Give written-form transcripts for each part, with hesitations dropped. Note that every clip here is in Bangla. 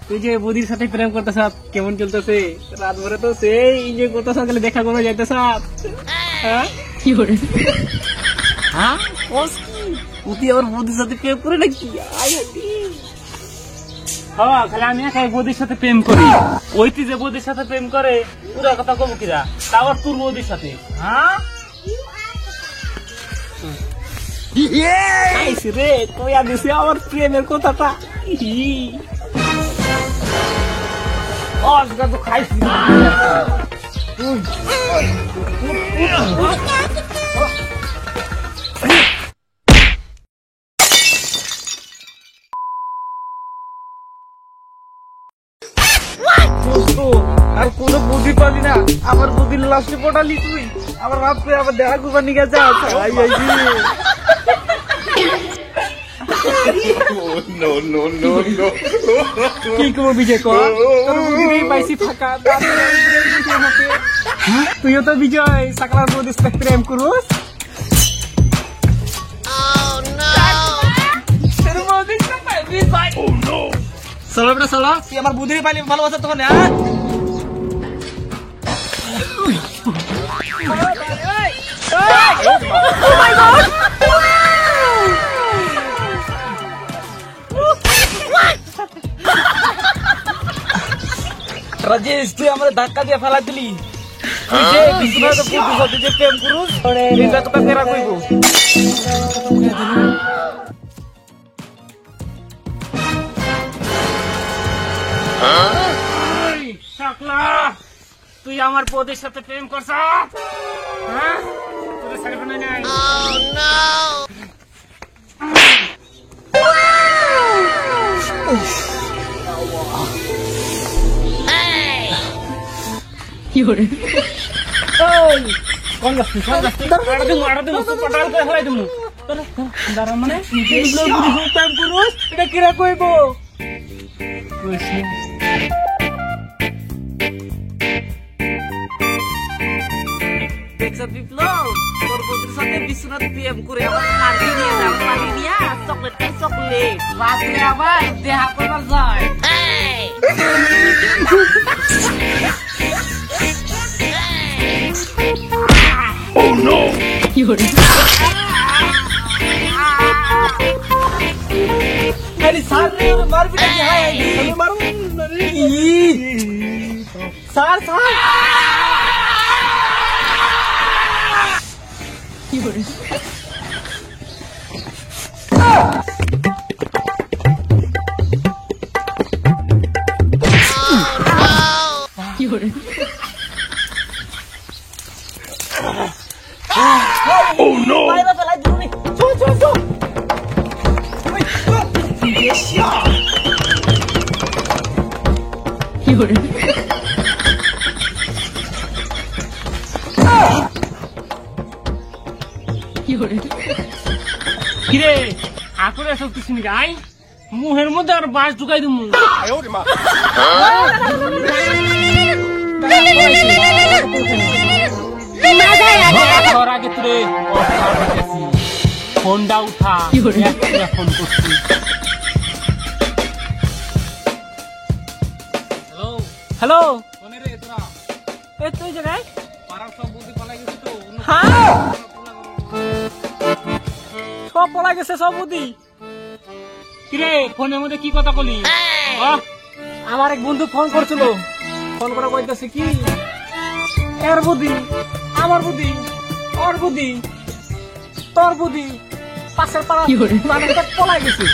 তুই যে বৌদির সাথে প্রেম করতেছ কেমন চলতেছে? রাত ভরে তো সেই এনজয় করতেছ, দেখা করে যাইতেছ। তুই আবার বৌদির সাথে প্রেম করে নাকি? হ্যাঁ, খালি আমি একাই বৌদির সাথে প্রেম করি। ওই তুই যে বৌদির সাথে প্রেম করে পুরা কথা কব কিরা, তা আবার তোর বৌদির সাথে। রে কইয়া দিছে আমার প্রেমের কথাটা। তো খাইছি আর কোনো বুদ্ধি পাবি না, আমার বুদ্ধির লাস্টে পটালি তুই। আমার রাত্রে আবার দেখা করবার নিয়ে গেছে। কি করবো বিজয়, পাইছি ফাঁকা। তুইও তো বিজয় সাকলার বৌদির সাথে প্রেম করুস। চলো বেটা চলো, তুই আমার বুদ্ধি পাইলি ভালোবাসা তখন। রাজেশ, তুই আমার ধাক্কা দিয়ে ফেলা দিলি। প্রেম করুস কথা ফেরা কইব। শাকলা, তুই আমার বৌদির সাথে প্রেম করছ? তোদের সাথে কোনো নাই? কি করে কোন গাছটি আড়া দিমু পটাল করে হলাই দিমু। দাঁড়া মানে প্রেম করুস, এটা কিরা কইব? বিপ্লব, তোর বন্ধুর সাথে বিশ্বনাথ প্রেম করে আবার পার্টি নিয়ে যাও, পার্টি নিয়ে চকলেট খাই, চকলেট রাত্রে আবার দেখা করবার যায়। Oh no! अरे सार रे मार भी नहीं है, अरे मारो सार सार কি করে কি করে Oh no! Bayra pelai dulu nih. Cu. Yes ya. Yore. Yore. Kire, aku esok di sini guys. মুহের মধ্যে আর বাস ঢুকাই দিমু। আয়ো রে মা। আগে তুই ফোনটা উঠা, ফোন করছি। হ্যালো, ফোনে রে তোরা এই তুই জায়গায় পাড়ার সব বুদ্ধি পালাই গেছে তো। হ্যাঁ, সব পালাই গেছে সব বুদ্ধি। কিরে ফোনের মধ্যে কি কথা বলি? আমার এক বন্ধু ফোন করছিল, ফোন করা কইতাছে কি এর বুদ্ধি, আমার বুদ্ধি, ওর বুদ্ধি, তোর বুদ্ধি, পাশের পাড়া পলাই গেছে।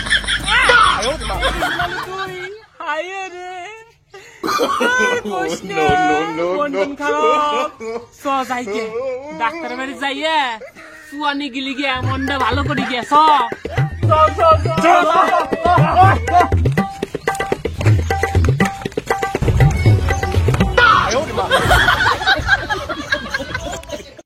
ডাক্তার বাড়ি যাইয়ে চুয়ানি গিলি গিয়া মনটা ভালো করে গিয়া।